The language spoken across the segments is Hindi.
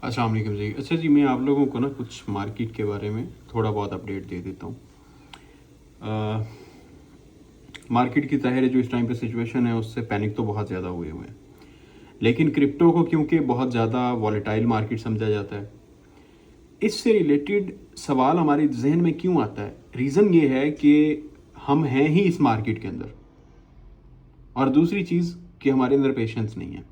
अस्सलाम वालेकुम जी। अच्छा जी, मैं आप लोगों को ना कुछ मार्केट के बारे में थोड़ा बहुत अपडेट दे देता हूँ। मार्केट की ज़ाहिर है जो इस टाइम पे सिचुएशन है उससे पैनिक तो बहुत ज़्यादा हुए हुए हैं, लेकिन क्रिप्टो को क्योंकि बहुत ज़्यादा वॉलेटाइल मार्केट समझा जाता है, इससे रिलेटेड सवाल हमारे जहन में क्यों आता है? रीज़न ये है कि हम हैं ही इस मार्केट के अंदर, और दूसरी चीज़ कि हमारे अंदर पेशेंस नहीं है।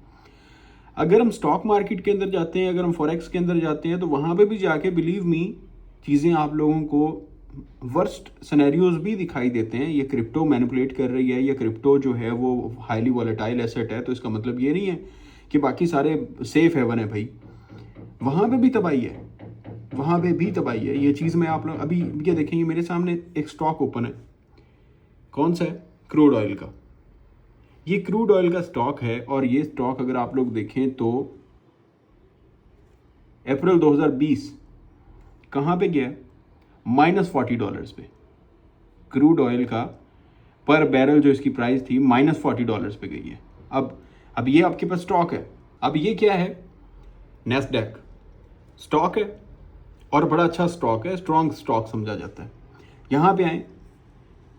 अगर हम स्टॉक मार्केट के अंदर जाते हैं, अगर हम फॉरेक्स के अंदर जाते हैं, तो वहाँ पे भी जाके बिलीव मी चीज़ें आप लोगों को वर्स्ट सिनेरियोज भी दिखाई देते हैं। ये क्रिप्टो मैनिपुलेट कर रही है, या क्रिप्टो जो है वो हाईली वॉलेटाइल एसेट है, तो इसका मतलब ये नहीं है कि बाकी सारे सेफ हेवन है भाई। वहाँ पे भी तबाही है, वहाँ पे भी तबाही है। ये चीज़ मैं आप लोग अभी ये देखेंगे, मेरे सामने एक स्टॉक ओपन है। कौन सा है? क्रूड ऑयल का। ये क्रूड ऑयल का स्टॉक है, और ये स्टॉक अगर आप लोग देखें तो अप्रैल 2020 कहाँ पे गया है? -$40 पे। क्रूड ऑयल का पर बैरल जो इसकी प्राइस थी -$40 पे गई है। अब ये आपके पास स्टॉक है। अब ये क्या है? नैस्डैक स्टॉक है, और बड़ा अच्छा स्टॉक है, स्ट्रॉन्ग स्टॉक समझा जाता है। यहाँ पे आए,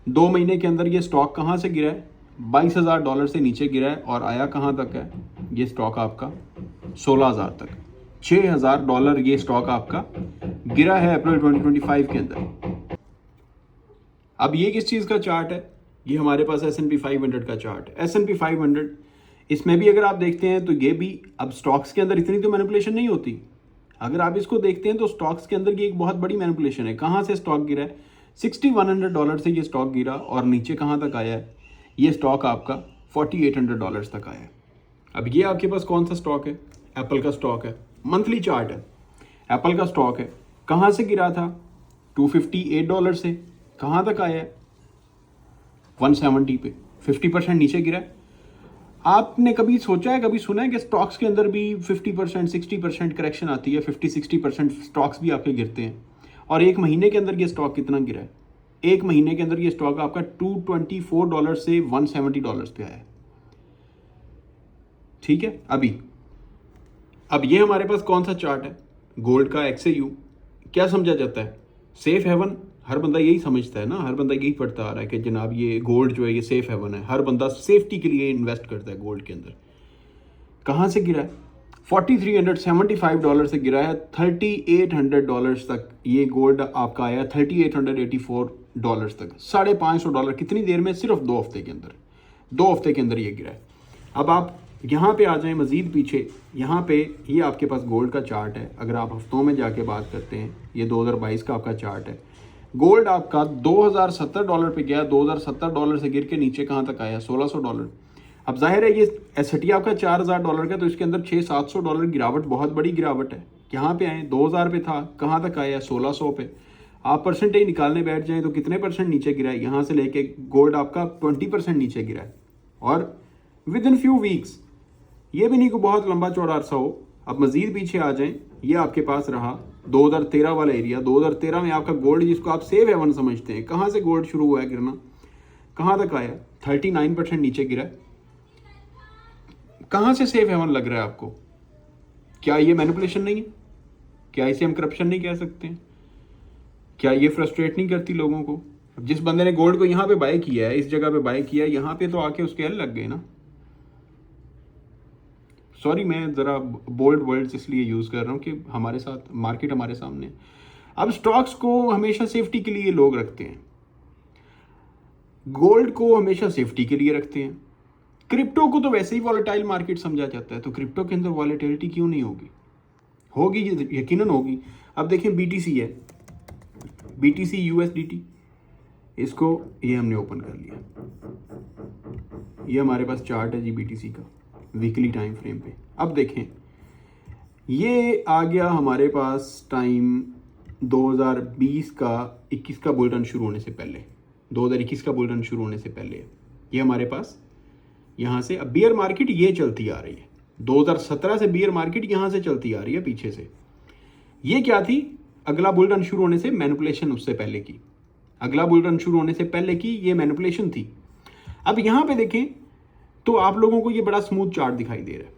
2 महीने के अंदर ये स्टॉक कहाँ से गिरा है? $22,000 से नीचे गिरा है, और आया कहाँ तक है ये स्टॉक आपका? 16,000 तक। $6,000 ये स्टॉक आपका गिरा है अप्रैल 2025 के अंदर। अब ये किस चीज़ का चार्ट है? ये हमारे पास S&P 500 का चार्ट है। S&P 500, इसमें भी अगर आप देखते हैं तो ये भी, अब स्टॉक्स के अंदर इतनी तो मैनिपुलेशन नहीं होती। अगर आप इसको देखते हैं तो स्टॉक्स के अंदर ये एक बहुत बड़ी मैनिपुलेशन है। कहाँ से स्टॉक गिरा है? $6,100 से ये स्टॉक गिरा, और नीचे कहाँ तक आया है? ये स्टॉक आपका $4,800 तक आया है। अब ये आपके पास कौन सा स्टॉक है? एप्पल का स्टॉक है। मंथली चार्ट है, एप्पल का स्टॉक है। कहाँ से गिरा था? $258 से कहाँ तक आया है? 170 पे। 50% नीचे गिरा है। आपने कभी सोचा है, कभी सुना है कि स्टॉक्स के अंदर भी 50% 60% करेक्शन आती है? 50-60% स्टॉक्स भी आपके गिरते हैं। और एक महीने के अंदर ये स्टॉक कितना गिरा है? एक महीने के अंदर ये स्टॉक आपका $224 से $170 पे आया है। ठीक है। अब ये हमारे पास कौन सा चार्ट है? गोल्ड का XAU। क्या समझा जाता है? Safe haven. हर बंदा यही समझता है ना, हर बंदा यही पढ़ता आ रहा है कि जनाब ये गोल्ड जो है ये सेफ हेवन है। हर बंदा सेफ्टी के लिए इन्वेस्ट करता है गोल्ड के अंदर। कहाँ से गिरा है? $4,375 से गिरा है $3,800 तक। ये गोल्ड आपका आया $3,884 तक। $550। कितनी देर में? सिर्फ 2 हफ्ते के अंदर। 2 हफ्ते के अंदर ये गिरा है। अब आप यहाँ पे आ जाएं मज़ीद पीछे। यहाँ पे ये आपके पास गोल्ड का चार्ट है। अगर आप हफ्तों में जाके बात करते हैं, ये 2022 का आपका चार्ट है। गोल्ड आपका $2,070 पे गया। $2,070 से गिर के नीचे कहाँ तक आया? $1,600। अब जाहिर है ये एसटी आपका $4,000 का, तो इसके अंदर $600-700 गिरावट, बहुत बड़ी गिरावट है। यहाँ पे आए, 2,000 पे था, कहाँ तक आया? 1,600 पे। आप परसेंटेज निकालने बैठ जाएं तो कितने परसेंट नीचे गिरा है? यहाँ से लेके गोल्ड आपका 20% नीचे गिरा है, और विद इन फ्यू वीक्स। ये भी नहीं कि बहुत लंबा चौड़ा अरसा हो। अब मजीद पीछे आ जाएं, ये आपके पास रहा 2013 वाला एरिया। 2013 में आपका गोल्ड, जिसको आप सेफ हेवन समझते हैं, कहाँ से गोल्ड शुरू हुआ है गिरना? कहाँ तक आया? 39% नीचे गिरा है। कहाँ से सेफ हेवन लग रहा है आपको? क्या ये मैनिपुलेशन नहीं है? क्या इसे हम करप्शन नहीं कह सकते हैं? क्या ये फ्रस्ट्रेट नहीं करती लोगों को? जिस बंदे ने गोल्ड को यहाँ पे बाय किया है, इस जगह पे बाय किया है, यहाँ पे तो आके उसके हल लग गए ना। सॉरी, मैं ज़रा बोल्ड वर्ड्स इसलिए यूज़ कर रहा हूँ कि हमारे साथ मार्केट हमारे सामने है। अब स्टॉक्स को हमेशा सेफ्टी के लिए लोग रखते हैं, गोल्ड को हमेशा सेफ्टी के लिए रखते हैं। क्रिप्टो को तो वैसे ही वॉलेटाइल मार्केट समझा जाता है, तो क्रिप्टो के अंदर वॉलेटिलिटी क्यों नहीं होगी? होगी, यकीनन होगी। अब देखें, BTC है, BTC USDT, इसको ये हमने ओपन कर लिया। ये हमारे पास चार्ट है जी BTC का, वीकली टाइम फ्रेम पे। अब देखें, ये आ गया हमारे पास टाइम 2020 का 21 का बुल रन शुरू होने से पहले। 2021 का बुल रन शुरू होने से पहले ये हमारे पास यहाँ से, अब बियर मार्केट ये चलती आ रही है। 2017 से बियर मार्केट यहाँ से चलती आ रही है पीछे से। ये क्या थी? अगला बुल रन शुरू होने से मैनिपुलेशन, उससे पहले की, अगला बुल रन शुरू होने से पहले की ये मैनिपुलेशन थी। अब यहाँ पे देखें तो आप लोगों को ये बड़ा स्मूथ चार्ट दिखाई दे रहा है।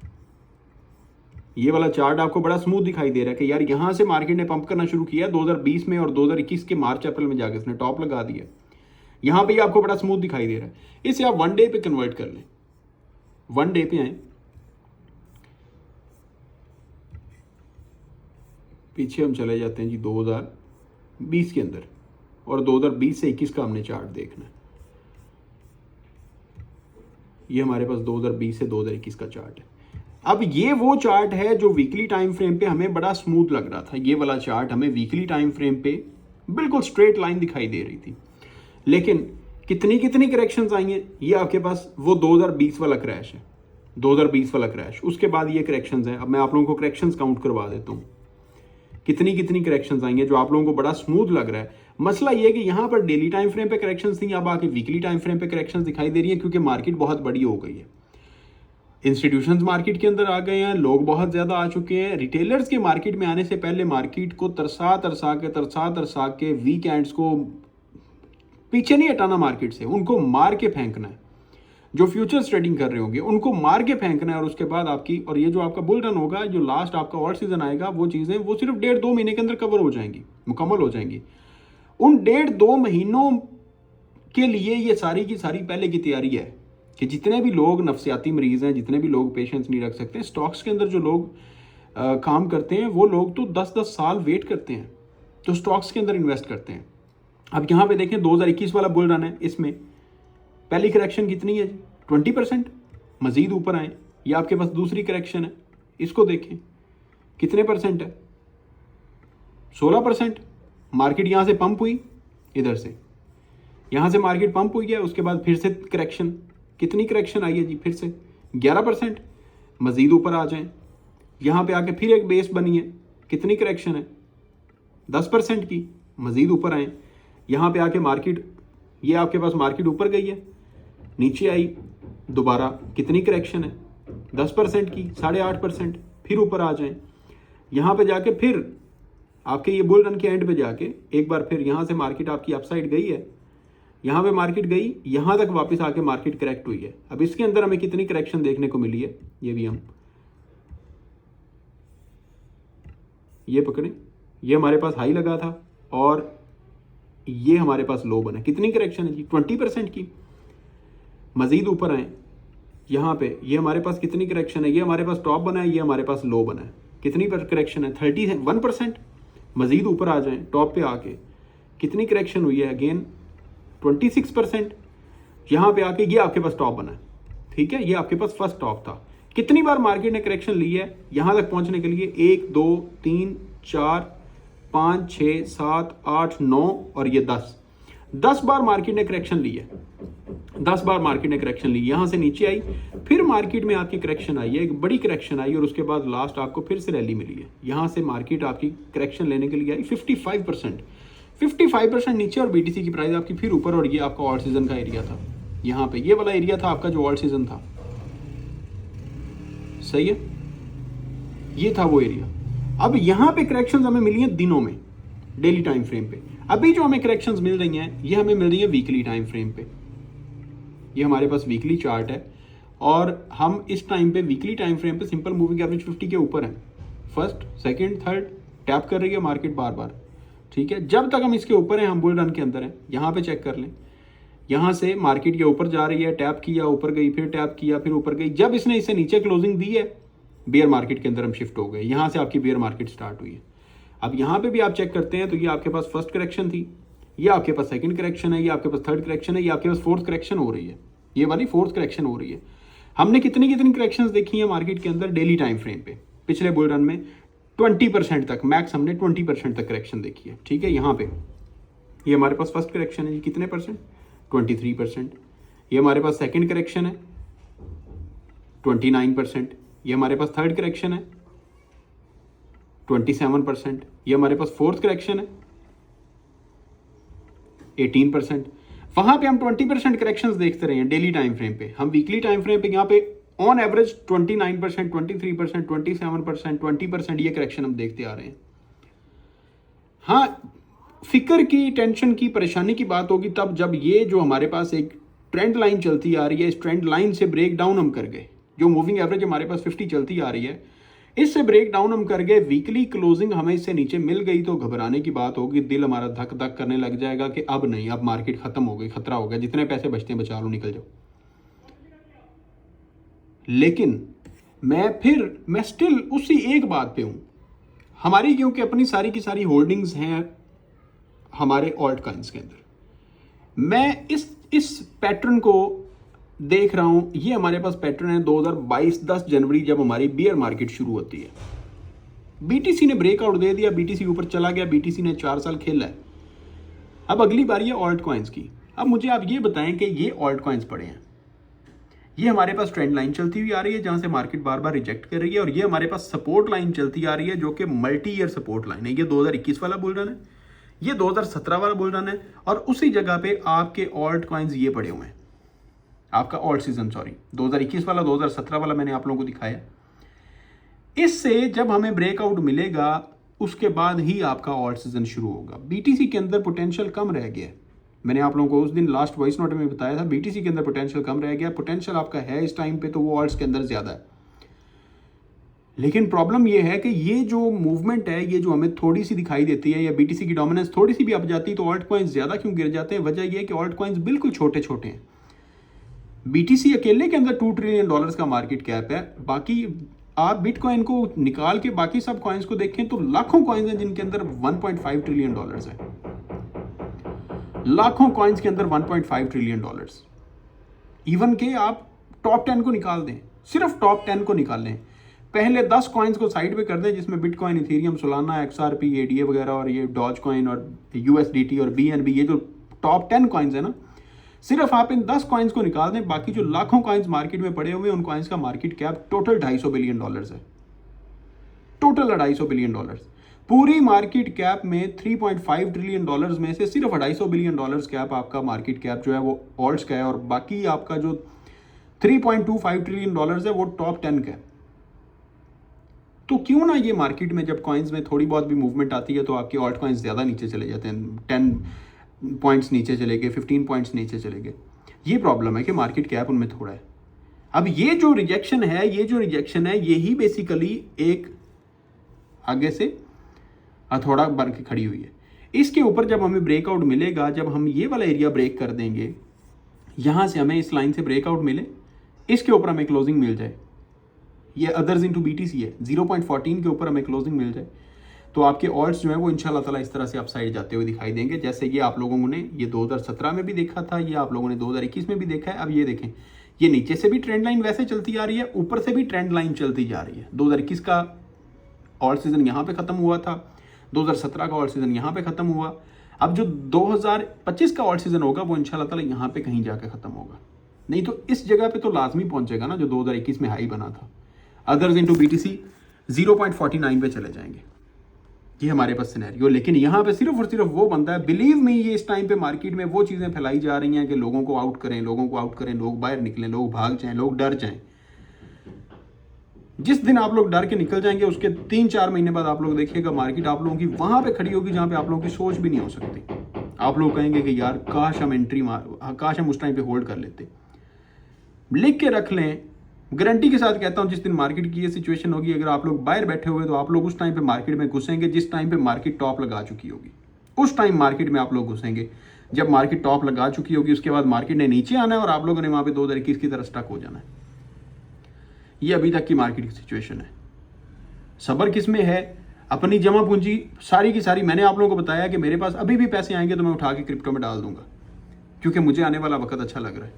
ये वाला चार्ट आपको बड़ा स्मूथ दिखाई दे रहा है कि यार यहाँ से मार्केट ने पंप करना शुरू किया 2020 में और 2021 के मार्च अप्रैल में जाकर इसने टॉप लगा दिया। यहाँ पे आपको बड़ा स्मूथ दिखाई दे रहा है। इसे आप 1 डे पे कन्वर्ट कर लें। 1 डे पे आए, पीछे हम चले जाते हैं जी 2020 के अंदर, और 2020 से 21 का हमने चार्ट देखना है। ये हमारे पास 2020 से 2021 का चार्ट है। अब ये वो चार्ट है जो वीकली टाइम फ्रेम पे हमें बड़ा स्मूथ लग रहा था। ये वाला चार्ट हमें वीकली टाइम फ्रेम पे बिल्कुल स्ट्रेट लाइन दिखाई दे रही थी, लेकिन कितनी करेक्शंस आई हैं, ये आपके पास वो 2020 वाला क्रैश है, 2020 वाला क्रैश, उसके बाद ये करेक्शंस हैं। अब मैं आप लोगों को करेक्शंस काउंट करवा देता हूँ, कितनी करेक्शंस आई हैं जो आप लोगों को बड़ा स्मूथ लग रहा है। मसला ये है कि यहाँ पर डेली टाइम फ्रेम पे करेक्शंस थी, अब आके वीकली टाइम फ्रेम पे करेक्शंस दिखाई दे रही है, क्योंकि मार्केट बहुत बड़ी हो गई है। इंस्टीट्यूशंस मार्केट के अंदर आ गए हैं, लोग बहुत ज़्यादा आ चुके हैं। रिटेलर्स के मार्केट में आने से पहले मार्केट को तरसा के वीकेंड्स को पीछे नहीं हटाना मार्केट से, उनको मार के फेंकना है। जो फ्यूचर्स ट्रेडिंग कर रहे होंगे उनको मार के फेंकना है, और उसके बाद आपकी, और ये जो आपका बुल रन होगा, जो लास्ट आपका ऑल सीजन आएगा, वो चीज़ें वो सिर्फ 1.5-2 महीने के अंदर कवर हो जाएंगी, मुकम्मल हो जाएंगी। उन 1.5-2 महीनों के लिए ये सारी की सारी पहले की तैयारी है कि जितने भी लोग नफसियाती मरीज हैं, जितने भी लोग पेशेंस नहीं रख सकते, स्टॉक्स के अंदर जो लोग काम करते हैं, वो लोग तो 10-10 साल वेट करते हैं, तो स्टॉक्स के अंदर इन्वेस्ट करते हैं। अब यहाँ पे देखें 2021 वाला बुल रन है, इसमें पहली करेक्शन कितनी है जी? 20%। मजीद ऊपर आए, ये आपके पास दूसरी करेक्शन है, इसको देखें कितने परसेंट है? 16%। मार्केट यहाँ से पंप हुई, इधर से यहाँ से मार्केट पंप हुई है, उसके बाद फिर से करेक्शन, कितनी करेक्शन आई है जी? फिर से 11%। मजीद ऊपर आ जाएं, यहाँ पे आके फिर एक बेस बनी है, कितनी करेक्शन है? 10% की। मजीद ऊपर आए, यहाँ पे आके मार्केट, ये आपके पास मार्केट ऊपर गई है, नीचे आई दोबारा, कितनी करेक्शन है? 10% की, 8.5%। फिर ऊपर आ जाएं, यहाँ पे जाके फिर आपके ये बुल रन के एंड पे जाके एक बार फिर यहाँ से मार्केट आपकी अपसाइड गई है, यहाँ पे मार्केट गई, यहाँ तक वापस आके मार्केट करेक्ट हुई है। अब इसके अंदर हमें कितनी करेक्शन देखने को मिली है, ये भी हम ये पकड़ें, ये हमारे पास हाई लगा था और ये हमारे पास लो बना, कितनी करेक्शन है जी? 20% की। मजीद ऊपर आए, यहाँ पे ये हमारे पास कितनी करेक्शन है? ये हमारे पास टॉप बना है, ये हमारे पास लो बना है, कितनी पर करेक्शन है? 31%। मजीद ऊपर आ जाएं, टॉप पे आके कितनी करेक्शन हुई है? अगेन 26%। यहाँ पे आके ये आपके पास टॉप बना है, ठीक है, ये आपके पास फर्स्ट टॉप था। कितनी बार मार्केट ने करेक्शन ली है यहाँ तक पहुँचने के लिए? 1 2 3 4 5 6 7 8 9 और ये 10 बार मार्केट ने करेक्शन ली है, 10 बार मार्केट ने करेक्शन ली। यहाँ से नीचे आई, फिर मार्केट में आपकी करेक्शन आई है, एक बड़ी करेक्शन आई, और उसके बाद लास्ट आपको फिर से रैली मिली है। यहाँ से मार्केट आपकी करेक्शन लेने के लिए आई 55% नीचे, और बीटीसी की प्राइस आपकी फिर ऊपर, और ये आपका ऑल सीजन का एरिया था। यहाँ पे ये वाला एरिया था आपका जो ऑल सीजन था, सही है, ये था वो एरिया। अब यहाँ पे करेक्शंस हमें मिली हैं दिनों में, डेली टाइम फ्रेम पे। अभी जो हमें करेक्शंस मिल रही हैं, ये हमें मिल रही है वीकली टाइम फ्रेम पे। ये हमारे पास वीकली चार्ट है, और हम इस टाइम पे वीकली टाइम फ्रेम पे सिंपल मूविंग एवरेज 50 के ऊपर है। फर्स्ट, सेकंड, थर्ड टैप कर रही है मार्केट बार बार, ठीक है। जब तक हम इसके ऊपर हैं, हम बुल रन के अंदर हैं। यहाँ पे चेक कर लें, यहाँ से मार्केट के ऊपर जा रही है, टैप किया, ऊपर गई, फिर टैप किया, फिर ऊपर गई। जब इसने इसे नीचे क्लोजिंग दी है, बेयर मार्केट के अंदर हम शिफ्ट हो गए, यहाँ से आपकी बेयर मार्केट स्टार्ट हुई है। अब यहाँ पे भी आप चेक करते हैं तो ये आपके पास फर्स्ट करेक्शन थी, ये आपके पास सेकंड करेक्शन है, ये आपके पास थर्ड करेक्शन है, ये आपके पास फोर्थ करेक्शन हो रही है, ये वाली फोर्थ करेक्शन हो रही है। हमने कितनी करेक्शंस देखी हैं मार्केट के अंदर डेली टाइम फ्रेम पे? पिछले बुल रन में 20% तक, मैक्स हमने 20% तक करेक्शन देखी है, ठीक है। यहाँ पे ये हमारे पास फर्स्ट करेक्शन है, कितने परसेंट? 23%। ये हमारे पास सेकंड करेक्शन है 29%। ये हमारे पास थर्ड करेक्शन है 27%। ये हमारे पास फोर्थ करेक्शन है 18%। वहां पे हम 20% करेक्शंस देखते रहे हैं डेली टाइम फ्रेम पे। हम वीकली टाइम फ्रेम पे यहाँ पे ऑन एवरेज 29%, 23%, 27%, 20% ये करेक्शन हम देखते आ रहे हैं। हाँ, फिक्र की, टेंशन की, परेशानी की बात होगी तब जब ये जो हमारे पास एक ट्रेंड लाइन चलती आ रही है, इस ट्रेंड लाइन से ब्रेक डाउन हम कर गए। जो मूविंग एवरेज हमारे पास 50 चलती आ रही है, इससे ब्रेक डाउन हम कर गए, वीकली क्लोजिंग हमें इससे नीचे मिल गई तो घबराने की बात होगी, दिल हमारा धक धक करने लग जाएगा कि अब नहीं, अब मार्केट खत्म हो गई, खतरा हो गया, जितने पैसे बचते हैं बचा लो, निकल जाओ। लेकिन मैं स्टिल उसी एक बात पे हूं, हमारी क्योंकि अपनी सारी की सारी होल्डिंग्स हैं हमारे ऑल्ट कॉइन्स के अंदर, मैं इस पैटर्न को देख रहा हूं। ये हमारे पास पैटर्न है 2022 10 जनवरी, जब हमारी बियर मार्केट शुरू होती है। बीटीसी ने ब्रेकआउट दे दिया, बीटीसी ऊपर चला गया, बीटीसी ने 4 साल खेला है। अब अगली बार ये ऑल्ट कॉइन्स की। अब मुझे आप ये बताएं कि ये ऑल्ट कॉइन्स पड़े हैं, ये हमारे पास ट्रेंड लाइन चलती हुई आ रही है जहां से मार्केट बार बार रिजेक्ट कर रही है, और ये हमारे पास सपोर्ट लाइन चलती आ रही है जो कि मल्टी ईयर सपोर्ट लाइन है। ये 2021 वाला बुल रन है, ये 2017 वाला बुल रन है, और उसी जगह पे आपके ऑल्ट कॉइन्स ये पड़े हुए हैं, आपका ऑल्ट सीजन, सॉरी 2021 वाला 2017 वाला मैंने आप लोगों को दिखाया। इससे जब हमें ब्रेकआउट मिलेगा उसके बाद ही आपका ऑल्ट सीजन शुरू होगा। बीटीसी के अंदर पोटेंशियल कम रह गया है, मैंने आप लोगों को उस दिन लास्ट वॉइस नोट में बताया था, बीटीसी के अंदर पोटेंशियल कम रह गया। पोटेंशियल आपका है इस टाइम पे तो वो ऑल्ट्स के अंदर ज्यादा है, लेकिन प्रॉब्लम ये है कि ये जो मूवमेंट है, ये जो हमें थोड़ी सी दिखाई देती है, या बीटीसी की डोमिनेंस थोड़ी सी भी अप जाती है तो ऑल्ट कॉइन्स ज्यादा क्यों गिर जाते हैं? वजह यह है कि ऑल्ट कॉइन्स बिल्कुल छोटे छोटे हैं। बीटीसी अकेले के अंदर $2 ट्रिलियन का मार्केट कैप है, बाकी आप बिटकॉइन को निकाल के बाकी सब कॉइन्स को देखें तो लाखों कॉइन्स हैं जिनके अंदर $1.5 ट्रिलियन है, लाखों कॉइन्स के अंदर $1.5 ट्रिलियन। इवन के आप टॉप 10 को निकाल दें, सिर्फ टॉप 10 को निकाल लें, पहले 10 कॉइन्स को साइड पे कर दें जिसमें bitcoin, Ethereum, Solana, XRP, ADA वगैरह और ये डॉज कॉइन और USDT और BNB, ये जो टॉप 10 कॉइन्स है ना, सिर्फ आप इन 10 कॉइन्स को निकाल दें, बाकी जो लाखों कॉइन्स मार्केट में पड़े हुए उन कॉइन्स का मार्केट कैप टोटल $250 बिलियन है, टोटल $250 बिलियन। पूरी मार्केट कैप में $3.5 ट्रिलियन में से सिर्फ $250 बिलियन कैप आपका मार्केट कैप जो है वो ऑल्ट्स का है, और बाकी आपका जो $3.25 ट्रिलियन है वो टॉप 10 का है। तो क्यों ना ये मार्केट में जब कॉइन्स में थोड़ी बहुत भी मूवमेंट आती है तो आपके ऑल्ट कॉइन्स ज़्यादा नीचे चले जाते हैं, 10 पॉइंट्स नीचे चले गए, 15 पॉइंट्स नीचे चले गए। ये प्रॉब्लम है कि मार्केट कैप उनमें थोड़ा है। अब ये जो रिजेक्शन है यही बेसिकली एक आगे से हथौड़ा बन के खड़ी हुई है। इसके ऊपर जब हमें ब्रेकआउट मिलेगा, जब हम ये वाला एरिया ब्रेक कर देंगे, यहां से हमें इस लाइन से ब्रेकआउट मिले, इसके ऊपर हमें क्लोजिंग मिल जाए, ये अदर्स इनटू बीटीसी है, 0.14 के ऊपर हमें क्लोजिंग मिल जाए तो आपके ऑल्ट्स जो है वो इंशाल्लाह ताला इस तरह से अपसाइड जाते हुए दिखाई देंगे, जैसे ये आप लोगों ने ये 2017 में भी देखा था, ये आप लोगों ने 2021 में भी देखा है। अब ये देखें, ये नीचे से भी ट्रेंड लाइन वैसे चलती आ रही है, ऊपर से भी ट्रेंड लाइन चलती जा रही है। 2021 का ऑल्ट सीजन यहाँ पे खत्म हुआ था, 2017 का ऑल्ट सीजन यहाँ पे खत्म हुआ, अब जो 2025 का ऑल्ट सीजन होगा वो इंशाल्लाह ताला यहाँ पे कहीं जाके खत्म होगा, नहीं तो इस जगह पे तो लाजमी पहुंचेगा ना जो 2021 में हाई बना था। अदर्स इनटू बीटीसी 0.49 पे चले जाएंगे, ये हमारे पास सिनेरियो। लेकिन यहाँ पे सिर्फ और सिर्फ वो बनता है, बिलीव मी, ये इस टाइम पे मार्केट में वो चीज़ें फैलाई जा रही हैं कि लोगों को आउट करें, लोग बाहर निकलें, लोग भाग जाएं, लोग डर जाएं। जिस दिन आप लोग डर के निकल जाएंगे उसके 3-4 महीने बाद आप लोग देखिएगा मार्केट आप लोगों की वहां पे खड़ी होगी जहां पे आप लोगों की सोच भी नहीं हो सकती। आप लोग कहेंगे कि यार काश हम उस टाइम पे होल्ड कर लेते। लिख के रख लें, गारंटी के साथ कहता हूं, जिस दिन मार्केट की ये सिचुएशन होगी, अगर आप लोग बाहर बैठे हुए तो आप लोग उस टाइम पे मार्केट में घुसेंगे जिस टाइम पे मार्केट टॉप लगा चुकी होगी, उस टाइम मार्केट में आप लोग घुसेंगे जब मार्केट टॉप लगा चुकी होगी। उसके बाद मार्केट ने नीचे आना है और आप लोगों ने वहां पे 2021 की तरह स्टक हो जाना है। ये अभी तक की मार्केट की सिचुएशन है। सब्र किस में है? अपनी जमा पूंजी सारी की सारी, मैंने आप लोगों को बताया कि मेरे पास अभी भी पैसे आएंगे तो मैं उठा के क्रिप्टो में डाल दूंगा, क्योंकि मुझे आने वाला वक्त अच्छा लग रहा है,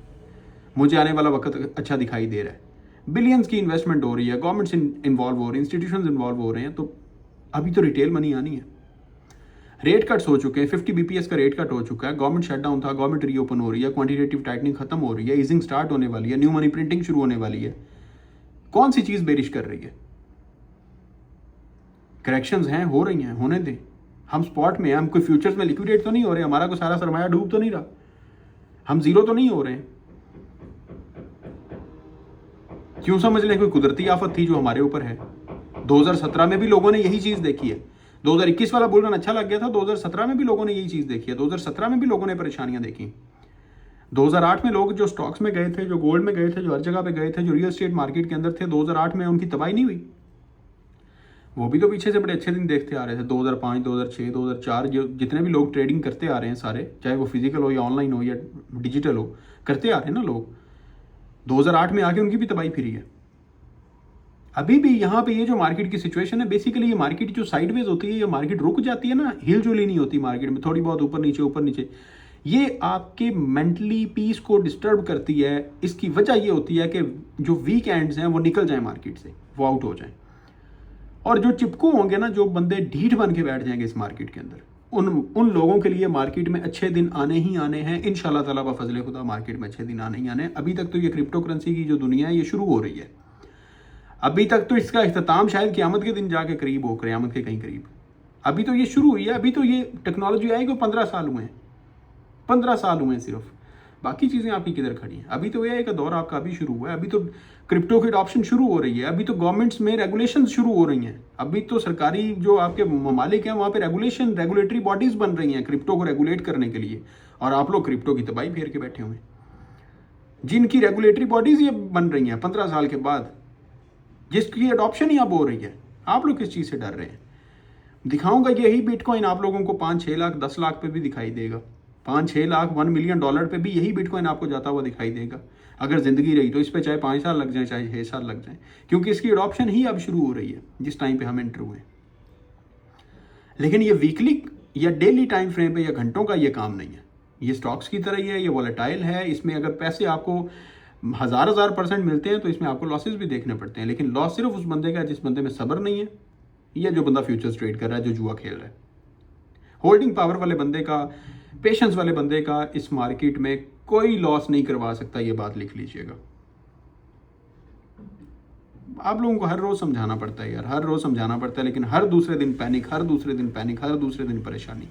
मुझे आने वाला वक्त अच्छा दिखाई दे रहा है। बिलियंस की इन्वेस्टमेंट हो रही है, गवर्नमेंट्स इन्वॉल्व हो रहे हैं, इंस्टीट्यूशंस इन्वॉल्व हो रहे हैं, तो अभी तो रिटेल मनी आनी है। रेट कट्स हो चुके हैं, 50 BPS का रेट कट हो चुका है, गवर्नमेंट शटडाउन था, गवर्नमेंट रीओपन हो रही है, क्वांटिटेटिव टाइटनिंग खत्म हो रही है, ईजिंग स्टार्ट होने वाली है, न्यू मनी प्रिंटिंग शुरू होने वाली है। कौन सी चीज बेरिश कर रही है? करेक्शंस हैं, हो रही हैं, होने दें। हम स्पॉट में हैं, हम कोई फ्यूचर्स में लिक्विडेट तो नहीं हो रहे, हमारा कोई सारा सरमाया डूब तो नहीं रहा, हम जीरो तो नहीं हो रहे हैं। क्यों समझ लें कोई कुदरती आफत थी जो हमारे ऊपर है? 2017 में भी लोगों ने यही चीज देखी है। 2021 वाला बुल रन अच्छा लग गया था, 2017 में भी लोगों ने यही चीज देखी है, 2017 में भी लोगों ने परेशानियां देखी। 2008 में लोग जो स्टॉक्स में गए थे, जो गोल्ड में गए थे, जो हर जगह पे गए थे, जो रियल एस्टेट मार्केट के अंदर थे, 2008 में उनकी तबाही नहीं हुई। वो भी तो पीछे से बड़े अच्छे दिन देखते आ रहे थे, 2005, 2006, 2004, जो जितने भी लोग ट्रेडिंग करते आ रहे हैं सारे, चाहे वो फिजिकल हो या ऑनलाइन हो या डिजिटल हो, करते आ रहे हैं ना लोग, 2008 में आके उनकी भी तबाही फिरी है। अभी भी यहाँ पे ये जो मार्केट की सिचुएशन है, बेसिकली ये मार्केट जो साइडवेज होती है, ये मार्केट रुक जाती है ना, हिल जुली नहीं होती मार्केट में, थोड़ी बहुत ऊपर नीचे, ये आपके मेंटली पीस को डिस्टर्ब करती है। इसकी वजह ये होती है कि जो वीकेंड्स हैं वो निकल जाएं मार्केट से, वो आउट हो जाएं, और जो चिपकू होंगे ना, जो बंदे ढीठ बन के बैठ जाएंगे इस मार्केट के अंदर, उन लोगों के लिए मार्केट में अच्छे दिन आने ही आने हैं इंशाल्लाह ताला बफजल खुदा। मार्केट में अच्छे दिन आने ही आने हैं। अभी तक तो ये क्रिप्टो करेंसी की जो दुनिया है ये शुरू हो रही है, अभी तक तो इसका इख्तिताम शायद क़यामत के दिन जाके करीब हो, क़यामत के कहीं करीब। अभी तो ये शुरू हुई है, अभी तो ये टेक्नोलॉजी आई को 15 साल हुए हैं, 15 साल हुए हैं सिर्फ। बाकी चीज़ें आपकी किधर खड़ी हैं? अभी तो एआई का दौर आपका अभी शुरू हुआ है, अभी तो क्रिप्टो की अडॉप्शन शुरू हो रही है, अभी तो गवर्नमेंट्स में रेगुलेशन शुरू हो रही हैं, अभी तो सरकारी जो आपके ममालिक हैं वहाँ पे रेगुलेटरी बॉडीज़ बन रही हैं क्रिप्टो को रेगुलेट करने के लिए, और आप लोग क्रिप्टो की तबाही फेर के बैठे हुए हैं। जिनकी रेगुलेटरी बॉडीज़ ये बन रही हैं 15 साल के बाद, जिसकी अडॉप्शन ही अब हो रही है, आप लोग किस चीज़ से डर रहे हैं? दिखाऊंगा यही बिटकॉइन आप लोगों को 5-6 लाख 10 लाख पे भी दिखाई देगा, 5-6 लाख $1 मिलियन पे भी यही बिटकॉइन आपको जाता हुआ दिखाई देगा। अगर ज़िंदगी रही तो इस पे चाहे 5 साल लग जाए, चाहे 6 साल लग जाए, क्योंकि इसकी अडॉप्शन ही अब शुरू हो रही है जिस टाइम पे हम एंटर हुए। लेकिन ये वीकली या डेली टाइम फ्रेम पे या घंटों का ये काम नहीं है, ये स्टॉक्स की तरह ही है, ये वॉलेटाइल है। इसमें अगर पैसे आपको 1000% मिलते हैं तो इसमें आपको लॉसेस भी देखने पड़ते हैं, लेकिन लॉस सिर्फ उस बंदे का है जिस बंदे में सब्र नहीं है, या जो बंदा फ्यूचर्स ट्रेड कर रहा है, जो जुआ खेल रहा है। होल्डिंग पावर वाले बंदे का, पेशेंस वाले बंदे का इस मार्केट में कोई लॉस नहीं करवा सकता, ये बात लिख लीजिएगा। आप लोगों को हर रोज समझाना पड़ता है यार, हर रोज समझाना पड़ता है, लेकिन हर दूसरे दिन पैनिक, हर दूसरे दिन पैनिक, हर दूसरे दिन परेशानी।